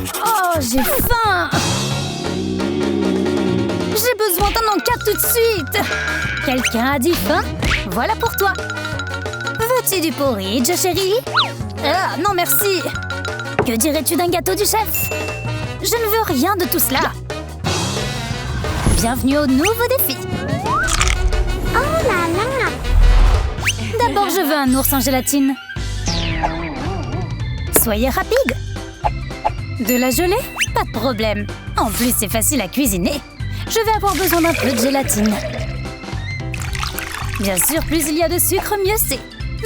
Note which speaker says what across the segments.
Speaker 1: Oh, j'ai faim! J'ai besoin d'un encas tout de suite! Quelqu'un a dit faim? Voilà pour toi! Veux-tu du porridge, chérie? Ah, non merci! Que dirais-tu d'un gâteau du chef? Je ne veux rien de tout cela! Bienvenue au nouveau défi!
Speaker 2: Oh là là!
Speaker 1: D'abord, je veux un ours en gélatine. Soyez rapide! De la gelée? Pas de problème. En plus, c'est facile à cuisiner. Je vais avoir besoin d'un peu de gélatine. Bien sûr, plus il y a de sucre, mieux c'est.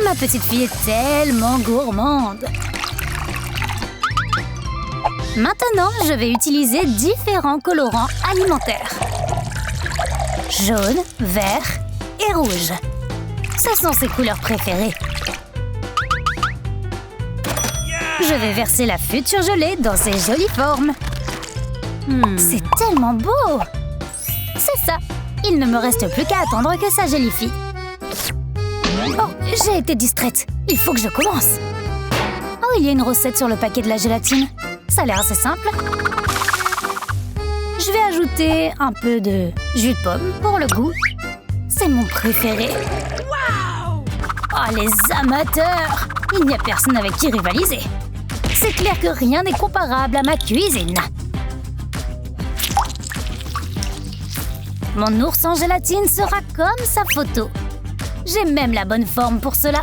Speaker 1: Ma petite fille est tellement gourmande. Maintenant, je vais utiliser différents colorants alimentaires. Jaune, vert et rouge. Ce sont ses couleurs préférées. Je vais verser la future gelée dans ses jolies formes. C'est tellement beau! C'est ça! Il ne me reste plus qu'à attendre que ça gélifie. Oh, j'ai été distraite. Il faut que je commence. Oh, il y a une recette sur le paquet de la gélatine. Ça a l'air assez simple. Je vais ajouter un peu de jus de pomme pour le goût. C'est mon préféré. Oh, les amateurs! Il n'y a personne avec qui rivaliser. C'est clair que rien n'est comparable à ma cuisine. Mon ours en gélatine sera comme sa photo. J'ai même la bonne forme pour cela.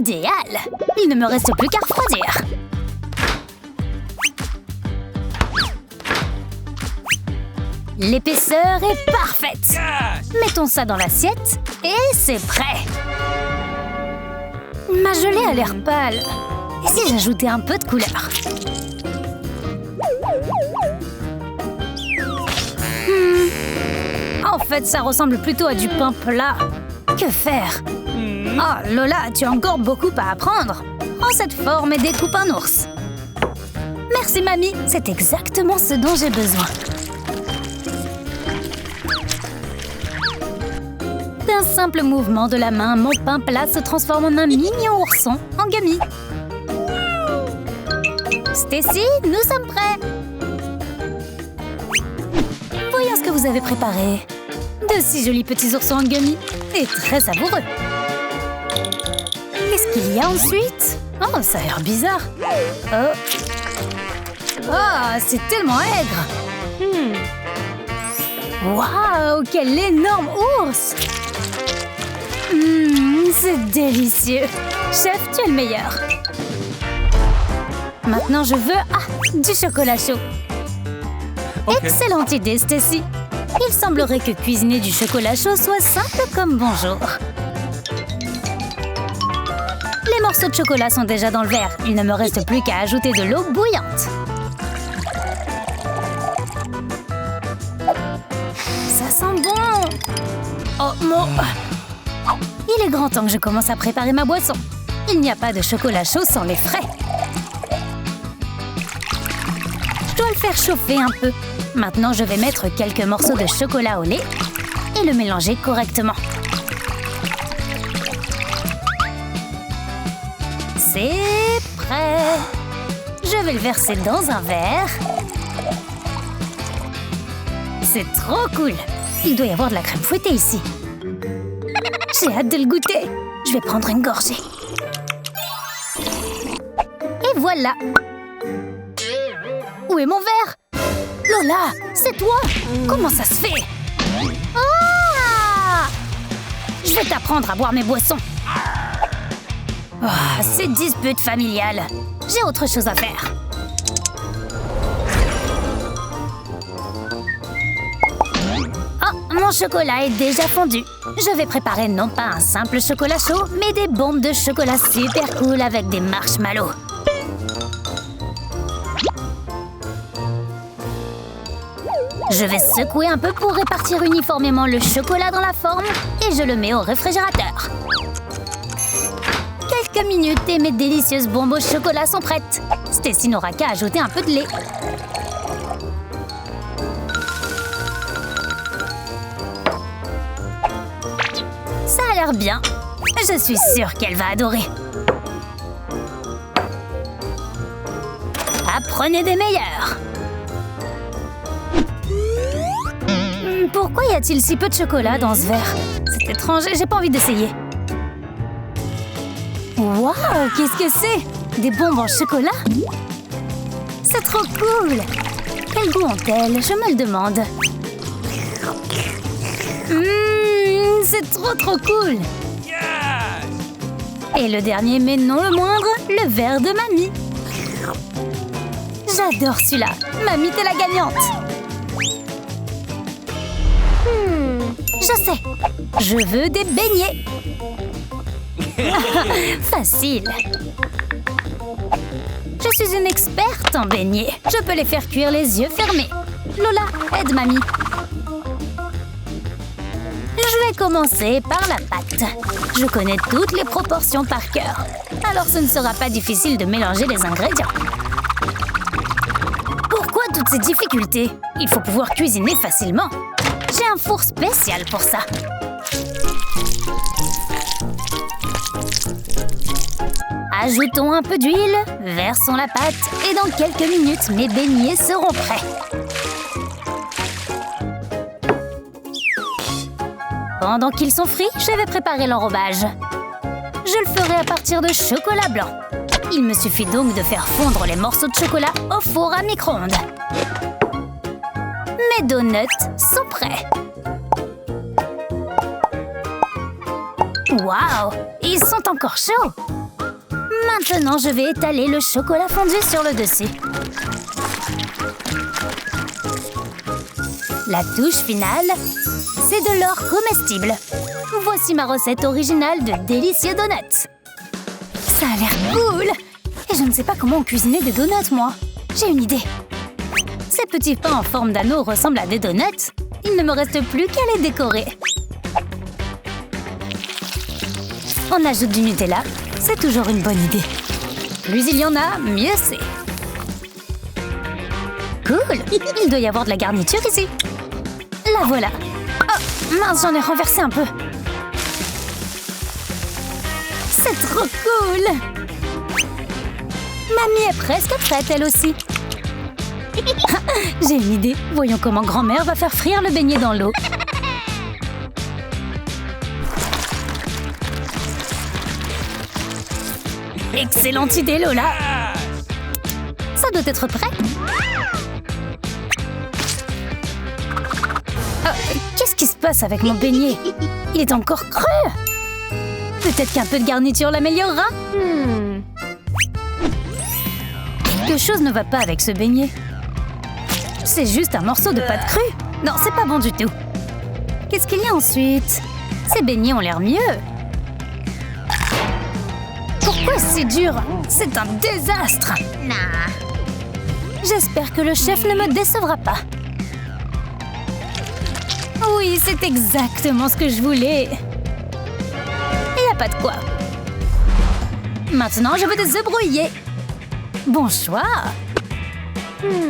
Speaker 1: Idéal! Il ne me reste plus qu'à refroidir. L'épaisseur est parfaite. Mettons ça dans l'assiette et c'est prêt. Ma gelée a l'air pâle. Et si j'ajoutais un peu de couleur? En fait, ça ressemble plutôt à du pain plat. Que faire? Oh, Lola, tu as encore beaucoup à apprendre. Prends cette forme et découpe un ours. Merci, mamie. C'est exactement ce dont j'ai besoin. D'un simple mouvement de la main, mon pain plat se transforme en un mignon ourson en gummy. Stacy, nous sommes prêts. Voyons ce que vous avez préparé. De si jolis petits oursons en gummy et très savoureux. Qu'est-ce qu'il y a ensuite? Oh, ça a l'air bizarre. Oh, c'est tellement aigre. Waouh, quel énorme ours! C'est délicieux. Chef, tu es le meilleur. Maintenant, je veux du chocolat chaud. Okay. Excellente idée, Stacy. Il semblerait que cuisiner du chocolat chaud soit simple comme bonjour. Les morceaux de chocolat sont déjà dans le verre. Il ne me reste plus qu'à ajouter de l'eau bouillante. Ça sent bon. Oh, mon... Il est grand temps que je commence à préparer ma boisson. Il n'y a pas de chocolat chaud sans les frais. Je dois le faire chauffer un peu. Maintenant, je vais mettre quelques morceaux de chocolat au lait et le mélanger correctement. C'est prêt. Je vais le verser dans un verre. C'est trop cool. Il doit y avoir de la crème fouettée ici. J'ai hâte de le goûter. Je vais prendre une gorgée. Et voilà. Où est mon verre? Lola, c'est toi? Comment ça se fait? Ah! Je vais t'apprendre à boire mes boissons. Oh, c'est dispute familiale. J'ai autre chose à faire. Oh, mon chocolat est déjà fondu. Je vais préparer non pas un simple chocolat chaud, mais des bombes de chocolat super cool avec des marshmallows. Je vais secouer un peu pour répartir uniformément le chocolat dans la forme et je le mets au réfrigérateur. Quelques minutes et mes délicieuses bombes au chocolat sont prêtes. Stacy n'aura qu'à ajouter un peu de lait. Ça a l'air bien. Je suis sûre qu'elle va adorer. Prenez des meilleurs. Pourquoi y a-t-il si peu de chocolat dans ce verre? C'est étrange, j'ai pas envie d'essayer. Waouh, qu'est-ce que c'est? Des bombes en chocolat? C'est trop cool! Quel goût ont-elles? Je me le demande. C'est trop cool! Et le dernier, mais non le moindre, le verre de mamie. J'adore celui-là. Mamie, t'es la gagnante. Je sais. Je veux des beignets. Facile. Je suis une experte en beignets. Je peux les faire cuire les yeux fermés. Lola, aide mamie. Je vais commencer par la pâte. Je connais toutes les proportions par cœur. Alors ce ne sera pas difficile de mélanger les ingrédients. Pourquoi toutes ces difficultés? Il faut pouvoir cuisiner facilement. J'ai un four spécial pour ça. Ajoutons un peu d'huile, versons la pâte et dans quelques minutes, mes beignets seront prêts. Pendant qu'ils sont frits, je vais préparer l'enrobage. Je le ferai à partir de chocolat blanc. Il me suffit donc de faire fondre les morceaux de chocolat au four à micro-ondes. Mes donuts sont prêts. Waouh, ils sont encore chauds. Maintenant, je vais étaler le chocolat fondu sur le dessus. La touche finale, c'est de l'or comestible. Voici ma recette originale de délicieux donuts. Ça a l'air cool. Et je ne sais pas comment cuisiner des donuts, moi. J'ai une idée. Ces petits pains en forme d'anneau ressemblent à des donuts. Il ne me reste plus qu'à les décorer. On ajoute du Nutella. C'est toujours une bonne idée. Plus il y en a, mieux c'est. Cool. Il doit y avoir de la garniture ici. La voilà. Oh, mince, j'en ai renversé un peu. C'est trop cool. Mamie est presque prête, elle aussi. J'ai une idée. Voyons comment grand-mère va faire frire le beignet dans l'eau. Excellente idée, Lola. Ça doit être prêt. Qu'est-ce qui se passe avec mon beignet? Il est encore creux. Peut-être qu'un peu de garniture l'améliorera. Quelque chose ne va pas avec ce beignet. C'est juste un morceau de pâte crue. Non, c'est pas bon du tout. Qu'est-ce qu'il y a ensuite? Ces beignets ont l'air mieux. Pourquoi c'est dur? C'est un désastre. J'espère que le chef ne me décevra pas. Oui, c'est exactement ce que je voulais. Il n'y a pas de quoi. Maintenant, je veux des œufs brouillés. Bon choix.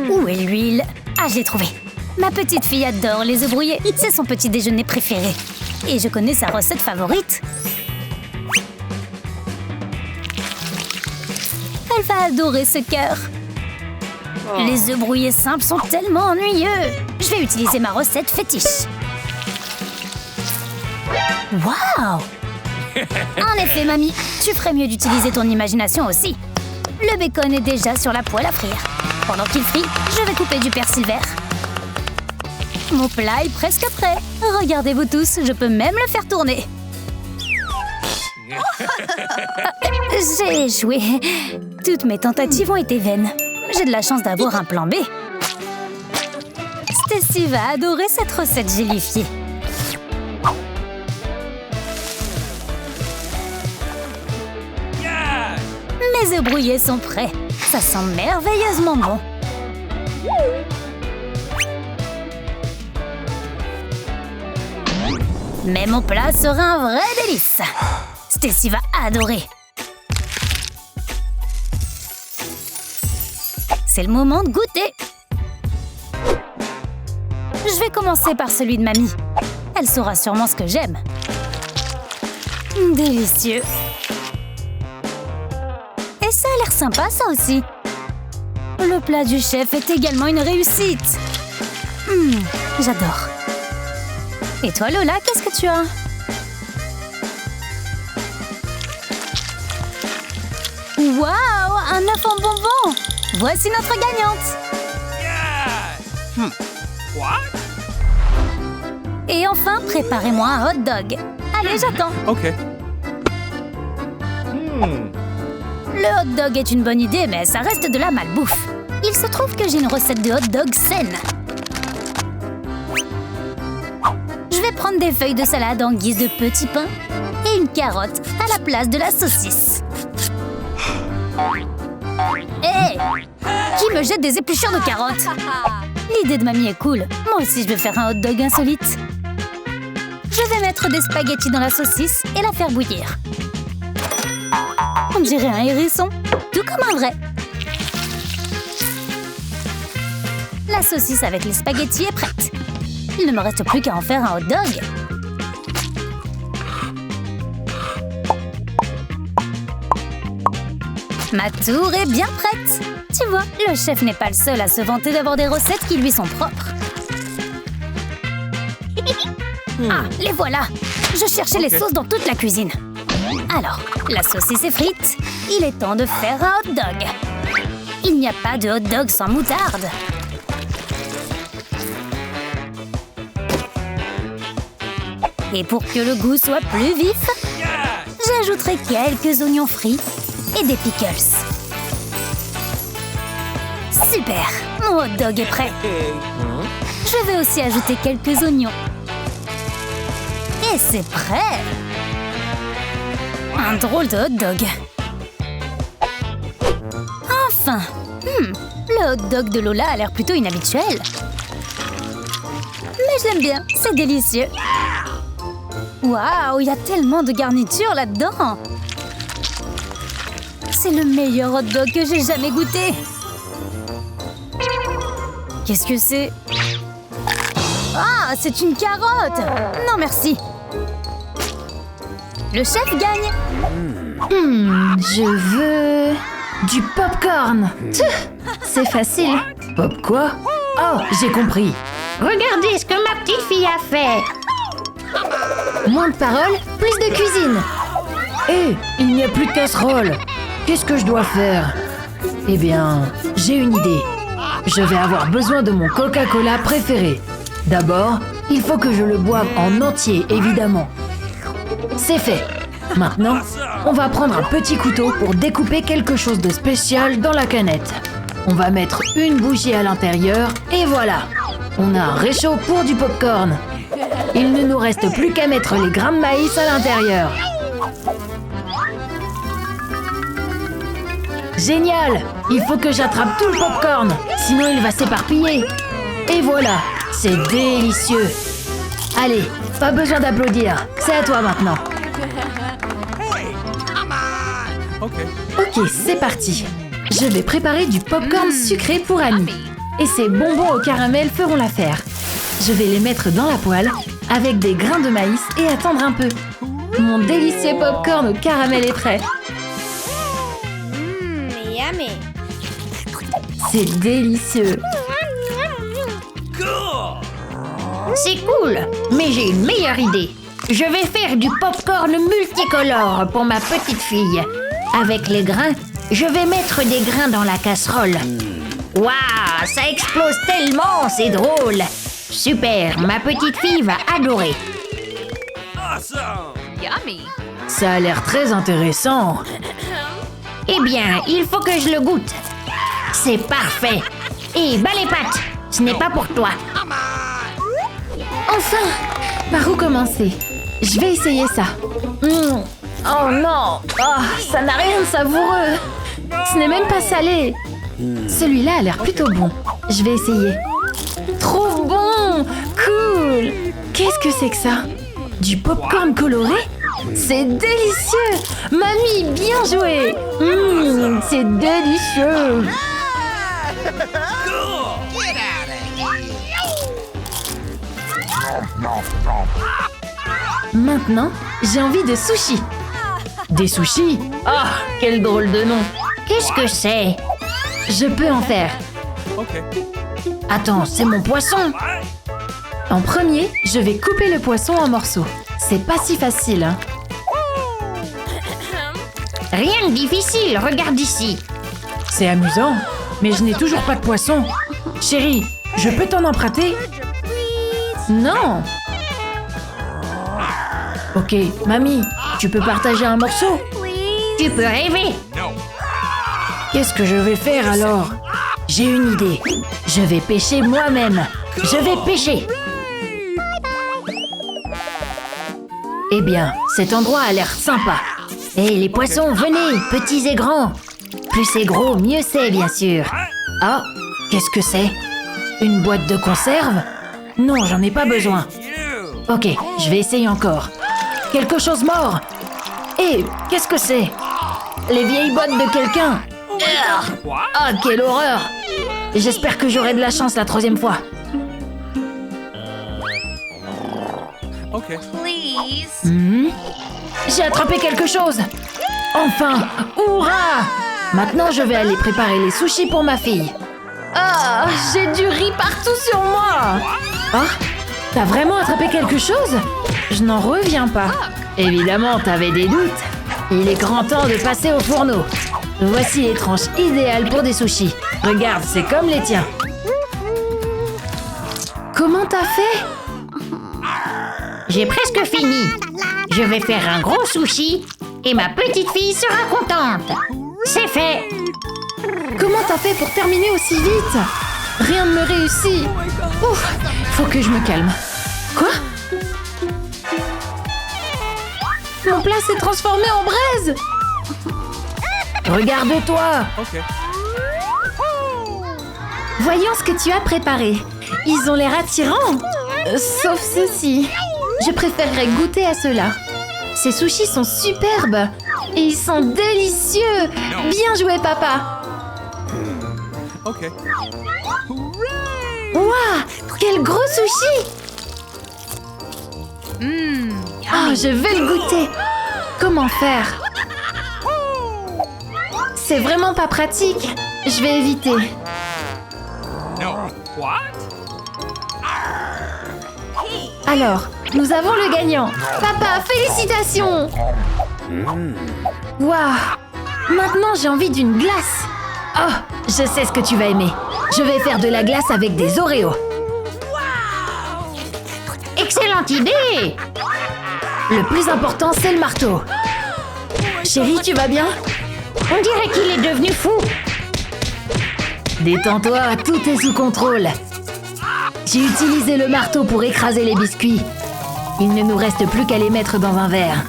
Speaker 1: Où est l'huile? Ah, je l'ai trouvé. Ma petite fille adore les œufs brouillés. C'est son petit déjeuner préféré. Et je connais sa recette favorite. Elle va adorer ce cœur. Les œufs brouillés simples sont tellement ennuyeux. Je vais utiliser ma recette fétiche. Waouh! En effet, mamie, tu ferais mieux d'utiliser ton imagination aussi. Le bacon est déjà sur la poêle à frire. Pendant qu'il frit, je vais couper du persil vert. Mon plat est presque prêt. Regardez-vous tous, je peux même le faire tourner. J'ai échoué. Toutes mes tentatives ont été vaines. J'ai de la chance d'avoir un plan B. Stacy va adorer cette recette gélifiée. Mes œufs brouillés sont prêts. Ça sent merveilleusement bon. Mais mon plat sera un vrai délice. Stacy va adorer. C'est le moment de goûter. Je vais commencer par celui de mamie. Elle saura sûrement ce que j'aime. Délicieux. Et ça a l'air sympa, ça aussi. Le plat du chef est également une réussite. J'adore. Et toi, Lola, qu'est-ce que tu as? Waouh, un œuf en bonbon! Voici notre gagnante!
Speaker 3: What?
Speaker 1: Et enfin, préparez-moi un hot dog. Allez, j'attends.
Speaker 3: Okay.
Speaker 1: Le hot dog est une bonne idée, mais ça reste de la malbouffe. Il se trouve que j'ai une recette de hot dog saine. Je vais prendre des feuilles de salade en guise de petits pains et une carotte à la place de la saucisse. Hé! Qui me jette des épluchures de carottes? L'idée de mamie est cool. Moi aussi, je vais faire un hot dog insolite. Je vais mettre des spaghettis dans la saucisse et la faire bouillir. On dirait un hérisson, tout comme un vrai. La saucisse avec les spaghettis est prête. Il ne me reste plus qu'à en faire un hot dog. Ma tour est bien prête. Tu vois, le chef n'est pas le seul à se vanter d'avoir des recettes qui lui sont propres. Ah, les voilà! Je cherchais les sauces dans toute la cuisine. Alors, la saucisse est frite. Il est temps de faire un hot dog. Il n'y a pas de hot dog sans moutarde. Et pour que le goût soit plus vif, j'ajouterai quelques oignons frits et des pickles. Super! Mon hot dog est prêt. Je vais aussi ajouter quelques oignons. Et c'est prêt! Un drôle de hot dog. Enfin! Le hot dog de Lola a l'air plutôt inhabituel. Mais je l'aime bien, c'est délicieux. Waouh, il y a tellement de garniture là-dedans! C'est le meilleur hot dog que j'ai jamais goûté! Qu'est-ce que c'est? Ah, c'est une carotte! Non, merci! Le chef gagne!
Speaker 4: Je veux... du popcorn. C'est facile. Pop quoi? Oh, j'ai compris.
Speaker 2: Regardez ce que ma petite fille a fait.
Speaker 4: Moins de paroles, plus de cuisine. Hé, il n'y a plus de casserole. Qu'est-ce que je dois faire? Eh bien, j'ai une idée. Je vais avoir besoin de mon Coca-Cola préféré. D'abord, il faut que je le boive en entier, évidemment. C'est fait. Maintenant, on va prendre un petit couteau pour découper quelque chose de spécial dans la canette. On va mettre une bougie à l'intérieur et voilà. On a un réchaud pour du popcorn. Il ne nous reste plus qu'à mettre les grains de maïs à l'intérieur. Génial! Il faut que j'attrape tout le popcorn, sinon il va s'éparpiller. Et voilà, c'est délicieux. Allez, pas besoin d'applaudir, c'est à toi maintenant. Ok, c'est parti. Je vais préparer du popcorn sucré pour Annie. Et ces bonbons au caramel feront l'affaire. Je vais les mettre dans la poêle avec des grains de maïs et attendre un peu. Mon délicieux popcorn au caramel est prêt.
Speaker 2: Yummy.
Speaker 4: C'est délicieux.
Speaker 2: C'est cool, mais j'ai une meilleure idée. Je vais faire du popcorn multicolore pour ma petite fille. Avec les grains, je vais mettre des grains dans la casserole. Waouh, ça explose tellement, c'est drôle. Super, ma petite fille va adorer.
Speaker 4: Ça a l'air très intéressant.
Speaker 2: Eh bien, il faut que je le goûte. C'est parfait. Et bas les pattes, ce n'est pas pour toi.
Speaker 4: Enfin! Par où commencer? Je vais essayer ça. Oh non! Oh, ça n'a rien de savoureux! Ce n'est même pas salé! Celui-là a l'air plutôt bon. Je vais essayer. Trop bon! Cool! Qu'est-ce que c'est que ça? Du popcorn coloré? C'est délicieux! Mamie, bien joué! C'est délicieux! Maintenant, j'ai envie de sushis. Des sushis? Ah, quel drôle de nom!
Speaker 2: Qu'est-ce que c'est?
Speaker 4: Je peux en faire. Attends, c'est mon poisson. En premier, je vais couper le poisson en morceaux. C'est pas si facile, hein.
Speaker 2: Rien de difficile, regarde ici.
Speaker 4: C'est amusant, mais je n'ai toujours pas de poisson. Chérie, je peux t'en emprunter? Non. Ok, mamie, tu peux partager un morceau?
Speaker 2: Tu peux rêver.
Speaker 4: Qu'est-ce que je vais faire alors? J'ai une idée. Je vais pêcher moi-même. Je vais pêcher. Eh bien, cet endroit a l'air sympa.
Speaker 2: Hé, les poissons, venez, petits et grands. Plus c'est gros, mieux c'est, bien sûr.
Speaker 4: Ah, qu'est-ce que c'est? Une boîte de conserve? Non, j'en ai pas besoin. Ok, je vais essayer encore. Quelque chose mord. Hé, qu'est-ce que c'est? Les vieilles bottes de quelqu'un. Ah, quelle horreur! J'espère que j'aurai de la chance la troisième fois. J'ai attrapé quelque chose. Enfin, hurrah! Maintenant, je vais aller préparer les sushis pour ma fille. Ah, j'ai du riz partout sur moi. Ah, t'as vraiment attrapé quelque chose? Je n'en reviens pas. Évidemment, t'avais des doutes. Il est grand temps de passer au fourneau. Voici les tranches idéales pour des sushis. Regarde, c'est comme les tiens. Comment t'as fait?
Speaker 2: J'ai presque fini. Je vais faire un gros sushi et ma petite fille sera contente. C'est fait.
Speaker 4: Comment t'as fait pour terminer aussi vite? Rien ne me réussit. Ouf, faut que je me calme. Quoi? Mon plat s'est transformé en braise. Regarde-toi. Voyons ce que tu as préparé. Ils ont l'air attirants. Sauf ceci. Je préférerais goûter à cela. Ces sushis sont superbes. Et ils sont délicieux. Bien joué, papa. Waouh, quel gros sushi. Oh, je vais le goûter. Comment faire? C'est vraiment pas pratique. Je vais éviter. Alors, nous avons le gagnant. Papa, félicitations. Waouh. Maintenant, j'ai envie d'une glace. Oh, je sais ce que tu vas aimer. Je vais faire de la glace avec des Oreos.
Speaker 2: Excellente idée.
Speaker 4: Le plus important, c'est le marteau. Chérie, tu vas bien?
Speaker 2: On dirait qu'il est devenu fou.
Speaker 4: Détends-toi, tout est sous contrôle. J'ai utilisé le marteau pour écraser les biscuits. Il ne nous reste plus qu'à les mettre dans un verre.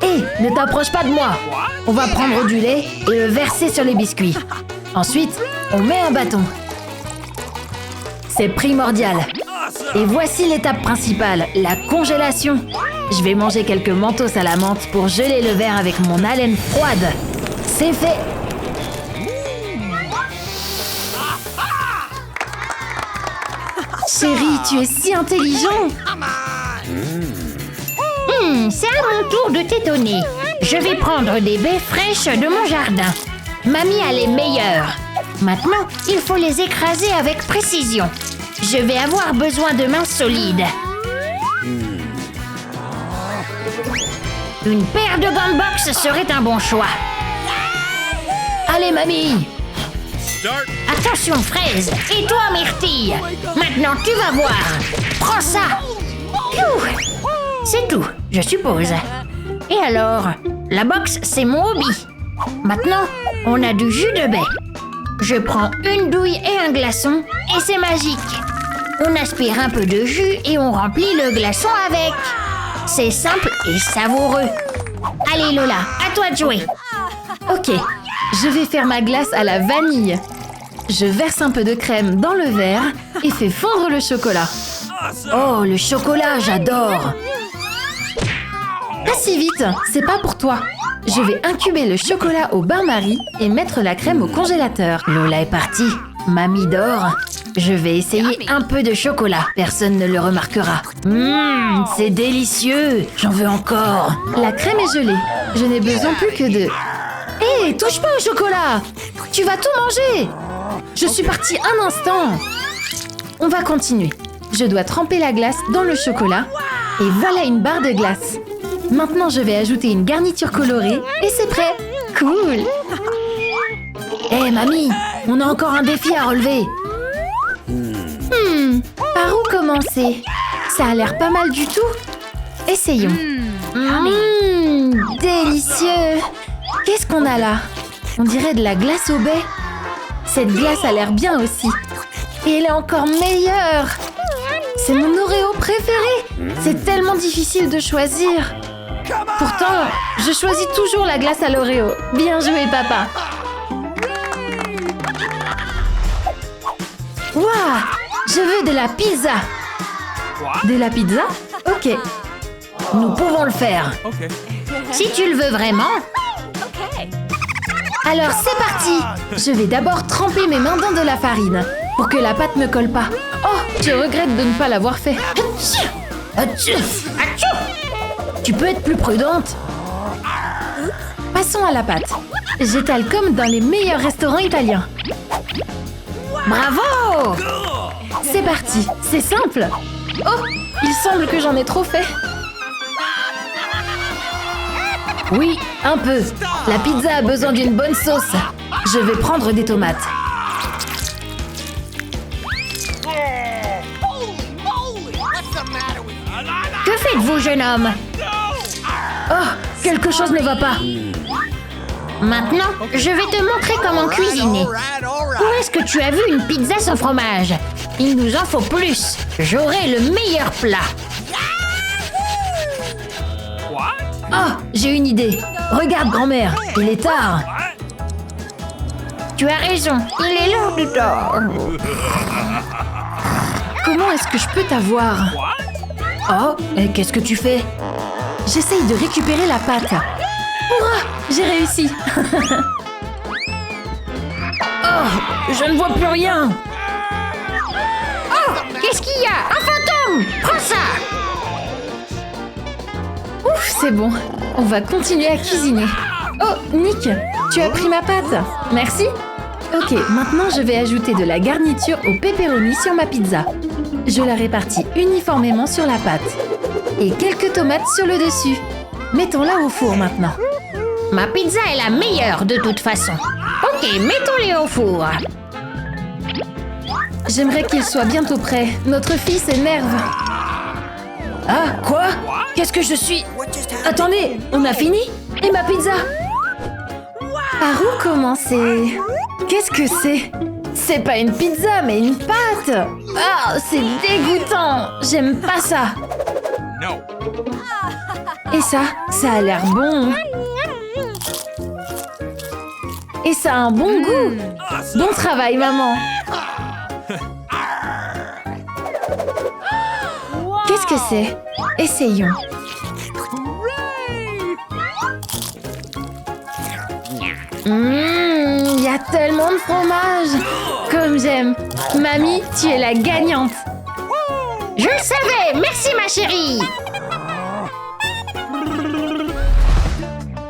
Speaker 4: Hé, ne t'approche pas de moi. On va prendre du lait et le verser sur les biscuits. Ensuite, on met un bâton. C'est primordial. Et voici l'étape principale, la congélation. Je vais manger quelques mentos à la menthe pour geler le verre avec mon haleine froide. C'est fait. Chérie, tu es si intelligent.
Speaker 2: C'est à mon tour de t'étonner. Je vais prendre des baies fraîches de mon jardin. Mamie a les meilleures. Maintenant, il faut les écraser avec précision. Je vais avoir besoin de mains solides. Une paire de gants de boxe serait un bon choix.
Speaker 4: Allez, mamie.
Speaker 2: Attention, fraise. Et toi, myrtille. Maintenant, tu vas voir. Prends ça. Pfiou. C'est tout, je suppose. Et alors, la boxe, c'est mon hobby. Maintenant, on a du jus de baie. Je prends une douille et un glaçon, et c'est magique. On aspire un peu de jus et on remplit le glaçon avec. C'est simple et savoureux. Allez Lola, à toi de jouer.
Speaker 4: Ok, je vais faire ma glace à la vanille. Je verse un peu de crème dans le verre et fais fondre le chocolat. Oh, le chocolat, j'adore. Pas si vite, c'est pas pour toi. Je vais incuber le chocolat au bain-marie et mettre la crème au congélateur. Lola est partie. Mamie dort. Je vais essayer un peu de chocolat. Personne ne le remarquera. C'est délicieux. J'en veux encore. La crème est gelée. Je n'ai besoin plus que de... Hé, touche pas au chocolat. Tu vas tout manger! Je suis partie un instant. On va continuer. Je dois tremper la glace dans le chocolat. Et voilà une barre de glace. Maintenant, je vais ajouter une garniture colorée. Et c'est prêt! Cool! Hé, mamie! On a encore un défi à relever. Par où commencer? Ça a l'air pas mal du tout. Essayons. Délicieux! Qu'est-ce qu'on a là? On dirait de la glace au baies. Cette glace a l'air bien aussi. Et elle est encore meilleure! C'est mon Oreo préféré! C'est tellement difficile de choisir. Pourtant, je choisis toujours la glace à l'Oreo. Bien joué, papa! Waouh! Je veux de la pizza! De la pizza? Ok. Nous pouvons le faire.
Speaker 2: Si tu le veux vraiment.
Speaker 4: Alors c'est parti! Je vais d'abord tremper mes mains dans de la farine pour que la pâte ne colle pas. Oh, je regrette de ne pas l'avoir fait. Tu peux être plus prudente? Passons à la pâte. J'étale comme dans les meilleurs restaurants italiens.
Speaker 2: Bravo!
Speaker 4: C'est parti, c'est simple. Oh, il semble que j'en ai trop fait. Oui, un peu. La pizza a besoin d'une bonne sauce. Je vais prendre des tomates.
Speaker 2: Que faites-vous, jeune homme?
Speaker 4: Oh, quelque chose ne va pas.
Speaker 2: Maintenant, je vais te montrer comment cuisiner. Où est-ce que tu as vu une pizza sans fromage? Il nous en faut plus. J'aurai le meilleur plat.
Speaker 4: Oh, j'ai une idée. Regarde, grand-mère, il est tard.
Speaker 2: Tu as raison, il est l'heure du tard.
Speaker 4: Comment est-ce que je peux t'avoir? Oh, et qu'est-ce que tu fais? J'essaye de récupérer la pâte. Hurrah, j'ai réussi. Oh, je ne vois plus rien.
Speaker 2: Oh, qu'est-ce qu'il y a? Un fantôme! Prends ça!
Speaker 4: Ouf, c'est bon. On va continuer à cuisiner. Oh, Nick, tu as pris ma pâte. Merci. Ok, maintenant je vais ajouter de la garniture au pepperoni sur ma pizza. Je la répartis uniformément sur la pâte. Et quelques tomates sur le dessus. Mettons-la au four maintenant.
Speaker 2: Ma pizza est la meilleure de toute façon. Ok, mettons-les au four.
Speaker 4: J'aimerais qu'il soit bientôt prêt. Notre fille s'énerve. Ah, quoi? Qu'est-ce que je suis? Attendez, on a fini? Et ma pizza? Par où commencer? Qu'est-ce que c'est? C'est pas une pizza, mais une pâte! Ah, c'est dégoûtant! J'aime pas ça! Et ça a l'air bon! Et ça a un bon goût! Bon travail, maman! Qu'est-ce que c'est? Essayons! Il y a tellement de fromage! Comme j'aime! Mamie, tu es la gagnante!
Speaker 2: Je le savais! Merci, ma chérie!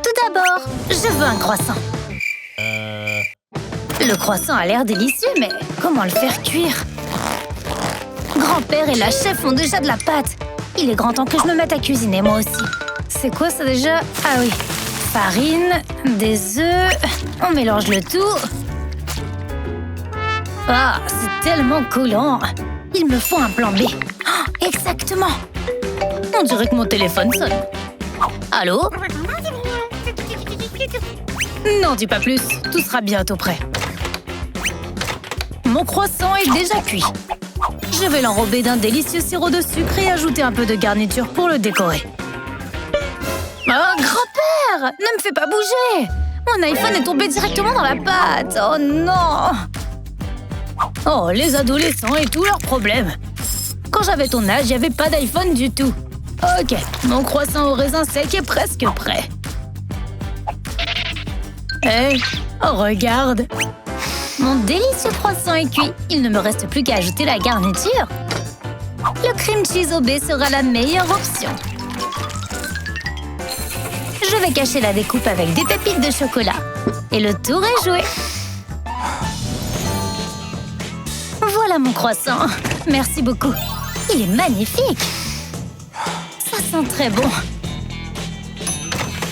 Speaker 1: Tout d'abord, je veux un croissant. Le croissant a l'air délicieux, mais comment le faire cuire? Grand-père et la chef ont déjà de la pâte. Il est grand temps que je me mette à cuisiner, moi aussi. C'est quoi ça déjà? Ah oui, farine, des œufs, on mélange le tout. Ah, c'est tellement collant. Il me faut un plan B. Oh, exactement. On dirait que mon téléphone sonne. Allô? N'en dis pas plus, tout sera bientôt prêt. Mon croissant est déjà cuit. Je vais l'enrober d'un délicieux sirop de sucre et ajouter un peu de garniture pour le décorer. Oh, grand-père! Ne me fais pas bouger! Mon iPhone est tombé directement dans la pâte! Oh non! Oh, les adolescents et tous leurs problèmes! Quand j'avais ton âge, il n'y avait pas d'iPhone du tout. Ok, mon croissant au raisin sec est presque prêt. Hé, regarde! Mon délicieux croissant est cuit. Il ne me reste plus qu'à ajouter la garniture. Le cream cheese au baies sera la meilleure option. Je vais cacher la découpe avec des pépites de chocolat. Et le tour est joué. Voilà mon croissant. Merci beaucoup. Il est magnifique. Ça sent très bon.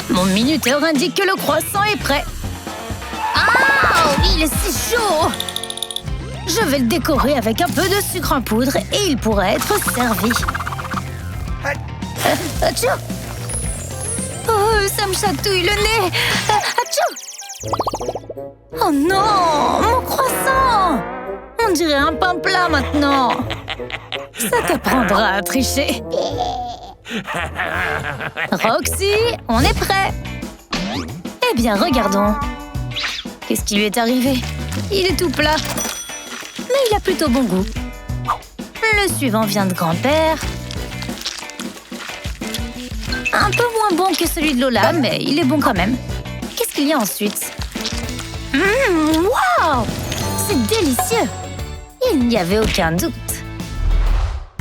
Speaker 1: Mon minuteur indique que le croissant est prêt. Ah, il est si chaud! Je vais le décorer avec un peu de sucre en poudre et il pourrait être servi. Atchou! Oh, ça me chatouille le nez! Atchou! Oh non! Mon croissant! On dirait un pain plat maintenant! Ça t'apprendra à tricher. Roxy, on est prêt! Eh bien, regardons. Qu'est-ce qui lui est arrivé? Il est tout plat. Mais il a plutôt bon goût. Le suivant vient de grand-père. Un peu moins bon que celui de Lola, mais il est bon quand même. Qu'est-ce qu'il y a ensuite? Waouh! C'est délicieux! Il n'y avait aucun doute.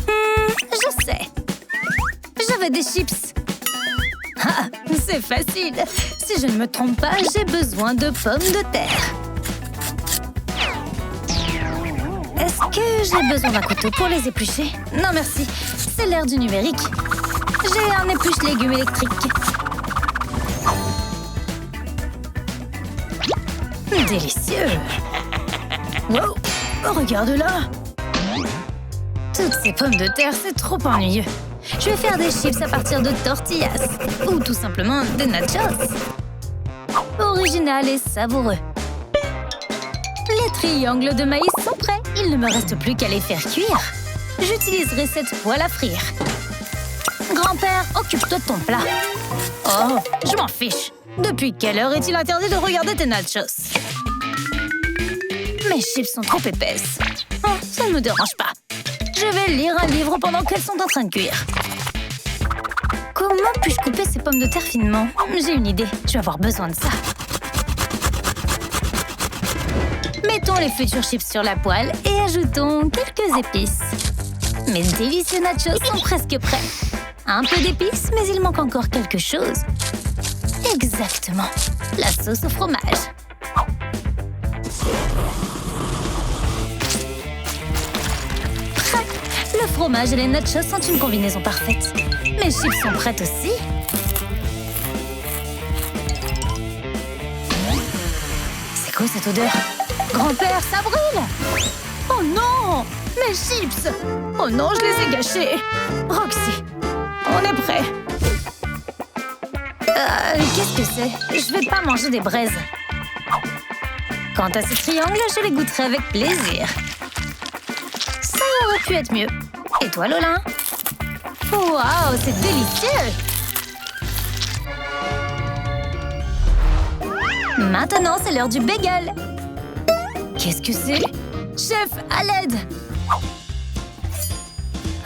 Speaker 1: Je sais. J'avais des chips. Ah, c'est facile. Si je ne me trompe pas, j'ai besoin de pommes de terre. Est-ce que j'ai besoin d'un couteau pour les éplucher? Non, merci. C'est l'ère du numérique. J'ai un épluche-légumes électrique. Délicieux. Wow, regarde-la. Toutes ces pommes de terre, c'est trop ennuyeux. Je vais faire des chips à partir de tortillas. Ou tout simplement des nachos. Original et savoureux. Les triangles de maïs sont prêts. Il ne me reste plus qu'à les faire cuire. J'utiliserai cette poêle à frire. Grand-père, occupe-toi de ton plat. Oh, je m'en fiche. Depuis quelle heure est-il interdit de regarder tes nachos? Mes chips sont trop épaisses. Oh, ça ne me dérange pas. Je vais lire un livre pendant qu'elles sont en train de cuire. Comment puis-je couper ces pommes de terre finement? J'ai une idée. Je vais avoir besoin de ça. Mettons les futurs chips sur la poêle et ajoutons quelques épices. Mes délicieux nachos sont presque prêts. Un peu d'épices, mais il manque encore quelque chose. Exactement. La sauce au fromage. Prêt! Le fromage et les nachos sont une combinaison parfaite. Mes chips sont prêtes aussi. C'est quoi cette odeur? Grand-père, ça brûle! Oh non! Mes chips! Oh non, je les ai gâchés! Roxy, on est prêt. Qu'est-ce que c'est? Je vais pas manger des braises. Quant à ces triangles, je les goûterai avec plaisir. Ça aurait pu être mieux. Et toi, Lola? Waouh, c'est délicieux! Maintenant, c'est l'heure du bagel. Qu'est-ce que c'est? Chef, à l'aide!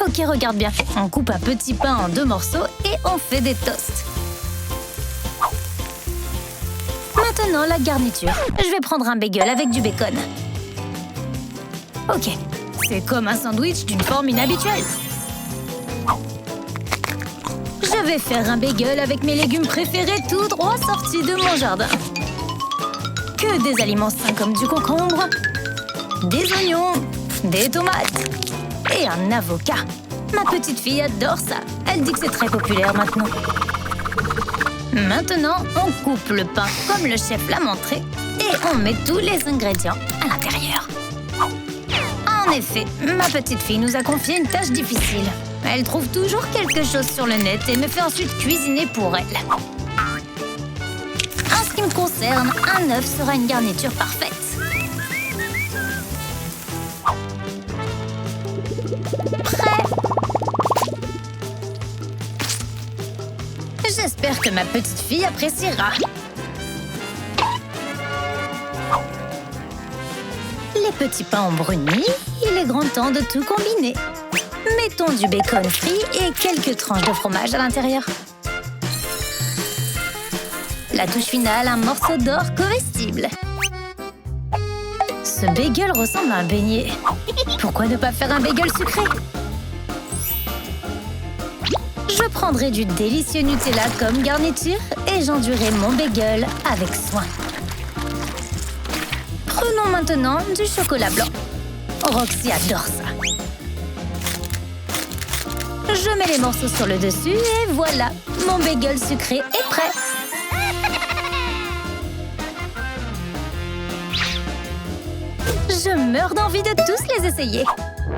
Speaker 1: Ok, regarde bien. On coupe un petit pain en 2 morceaux et on fait des toasts. Maintenant, la garniture. Je vais prendre un bagel avec du bacon. Ok, c'est comme un sandwich d'une forme inhabituelle. Je vais faire un bagel avec mes légumes préférés tout droit sortis de mon jardin. Que des aliments sains comme du concombre, des oignons, des tomates et un avocat. Ma petite fille adore ça. Elle dit que c'est très populaire maintenant. Maintenant, on coupe le pain comme le chef l'a montré et on met tous les ingrédients à l'intérieur. En effet, ma petite fille nous a confié une tâche difficile. Elle trouve toujours quelque chose sur le net et me fait ensuite cuisiner pour elle. En ce qui me concerne, un œuf sera une garniture parfaite. Prêt? J'espère que ma petite fille appréciera. Les petits pains ont bruni, il est grand temps de tout combiner. Mettons du bacon frit et quelques tranches de fromage à l'intérieur. La touche finale, un morceau d'or comestible. Ce bagel ressemble à un beignet. Pourquoi ne pas faire un bagel sucré? Je prendrai du délicieux Nutella comme garniture et j'enduirai mon bagel avec soin. Prenons maintenant du chocolat blanc. Roxy adore ça. Je mets les morceaux sur le dessus et voilà, mon bagel sucré est prêt. Je meurs d'envie de tous les essayer.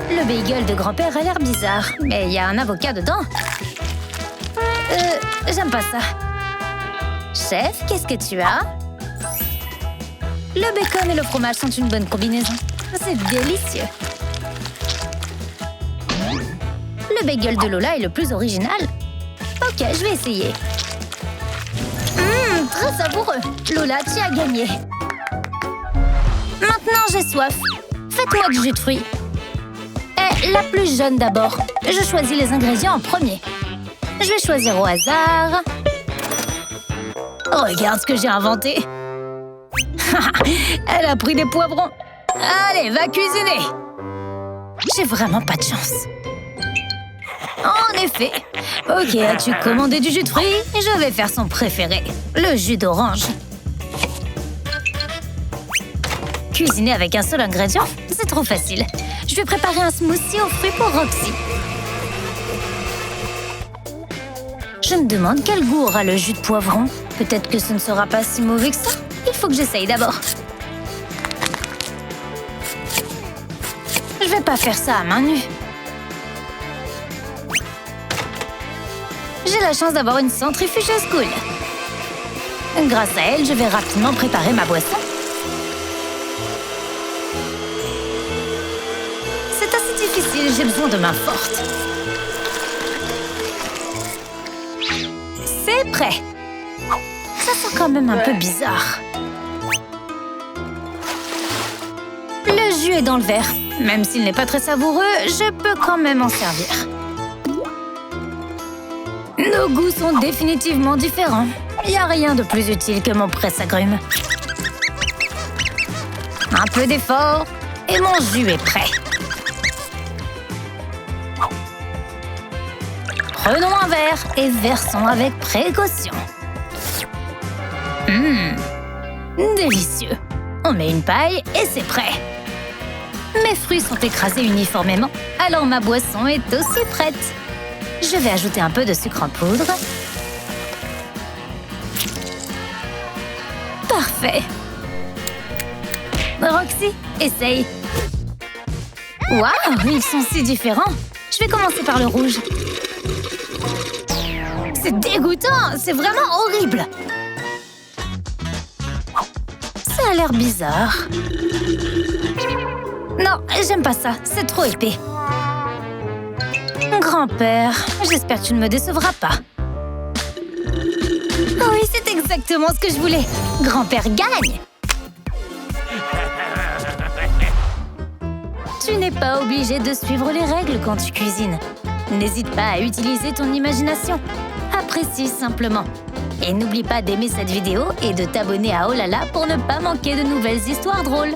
Speaker 1: Le bagel de grand-père a l'air bizarre, mais il y a un avocat dedans. J'aime pas ça. Chef, qu'est-ce que tu as? Le bacon et le fromage sont une bonne combinaison. C'est délicieux. Le bagel de Lola est le plus original. Ok, je vais essayer. Très savoureux. Lola, tu as gagné. Maintenant, j'ai soif. Faites-moi du jus de fruits. Et la plus jeune d'abord. Je choisis les ingrédients en premier. Je vais choisir au hasard. Regarde ce que j'ai inventé. Elle a pris des poivrons. Allez, va cuisiner. J'ai vraiment pas de chance. En effet. Ok, as-tu commandé du jus de fruits? Je vais faire son préféré, le jus d'orange. Cuisiner avec un seul ingrédient, c'est trop facile. Je vais préparer un smoothie aux fruits pour Roxy. Je me demande quel goût aura le jus de poivron. Peut-être que ce ne sera pas si mauvais que ça. Il faut que j'essaye d'abord. Je vais pas faire ça à main nue. J'ai la chance d'avoir une centrifugeuse cool. Grâce à elle, je vais rapidement préparer ma boisson. C'est assez difficile, j'ai besoin de mains fortes. C'est prêt. Ça sent quand même un peu bizarre. Le jus est dans le verre. Même s'il n'est pas très savoureux, je peux quand même en servir. Nos goûts sont définitivement différents. Il n'y a rien de plus utile que mon presse-agrumes. Un peu d'effort et mon jus est prêt. Prenons un verre et versons avec précaution. Délicieux. On met une paille et c'est prêt. Mes fruits sont écrasés uniformément, alors ma boisson est aussi prête. Je vais ajouter un peu de sucre en poudre. Parfait. Roxy, essaye. Waouh, ils sont si différents. Je vais commencer par le rouge. C'est dégoûtant, c'est vraiment horrible. Ça a l'air bizarre. Non, j'aime pas ça, c'est trop épais. Grand-père, j'espère que tu ne me décevras pas. Oui, c'est exactement ce que je voulais. Grand-père gagne. Tu n'es pas obligé de suivre les règles quand tu cuisines. N'hésite pas à utiliser ton imagination. Apprécie simplement. Et n'oublie pas d'aimer cette vidéo et de t'abonner à Oh là là pour ne pas manquer de nouvelles histoires drôles.